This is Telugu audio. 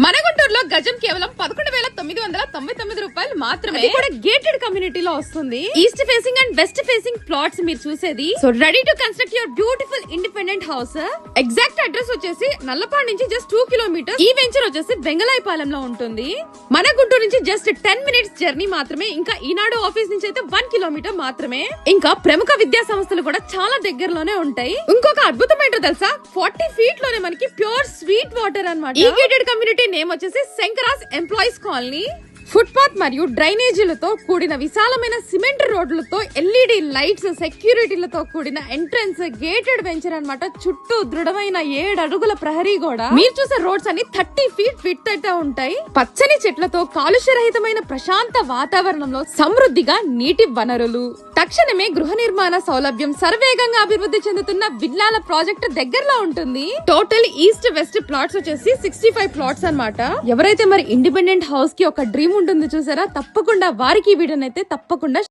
మన గుంటూరులో గజం కేవలం 11,999 రూపాయలు మాత్రమే. కూడా గేటెడ్ కమ్యూనిటీలో వస్తుంది. East facing and west facing plots మీరు చూసేది. So ready to construct your beautiful independent house. Exact address వచ్చేసి నల్లపాడు నుంచి జస్ట్ 2 కిలోమీటర్స్. ఈ వెంచర్ వచ్చేసి వెంగళాయపాలెంలో ఉంటుంది. మన గుంటూరు నుంచి జస్ట్ 10 మినిట్స్ జర్నీ మాత్రమే. ఇంకా ఈనాడు ఆఫీస్ నుంచి అయితే 1 కిలోమీటర్ మాత్రమే. ఇంకా ప్రముఖ విద్యా సంస్థలు కూడా చాలా దగ్గరలోనే ఉంటాయి. ఇంకొక అద్భుతం ఏంటో తెలుసా, 40 ఫీట్ లోనే మనకి ప్యూర్ స్వీట్ వాటర్ అన్నమాట. ఈ గేటెడ్ కమ్యూనిటీ నేమ్ వచ్చేసి శంకరాస్ ఎంప్లాయీస్ కాలనీ. ఫుట్పాత్ మరియు డ్రైనేజీలతో కూడిన విశాలమైన సిమెంట్ రోడ్లతో ఎల్ఈడి లైట్స్, సెక్యూరిటీలతో కూడిన ఎంట్రన్స్, గేటెడ్ వెంచర్ అన్నమాట. చుట్టూ దృఢమైన 7 అడుగుల ప్రహరీ గోడ. మీరు చూసే రోడ్స్ అన్ని 30 ఫీట్ విడ్త్ అయితే ఉంటాయి. పచ్చని చెట్లతో కాలుష్యరహితమైన ప్రశాంత వాతావరణంలో సమృద్ధిగా నీటి వనరులు. తక్షణమే గృహ నిర్మాణ సౌలభ్యం. సర్వేగంగా అభివృద్ధి చెందుతున్న విల్లాల ప్రాజెక్ట్ దగ్గరలో ఉంటుంది. టోటల్ ఈస్ట్ వెస్ట్ ప్లాట్స్ వచ్చేసి 65 ప్లాట్స్ అన్నమాట. ఎవరైతే మరి ఇండిపెండెంట్ హౌస్ కి ఒక డ్రీమ్ ఉంటుంది చూసారా, తప్పకుండా వారికి వీడియోనైతే తప్పకుండా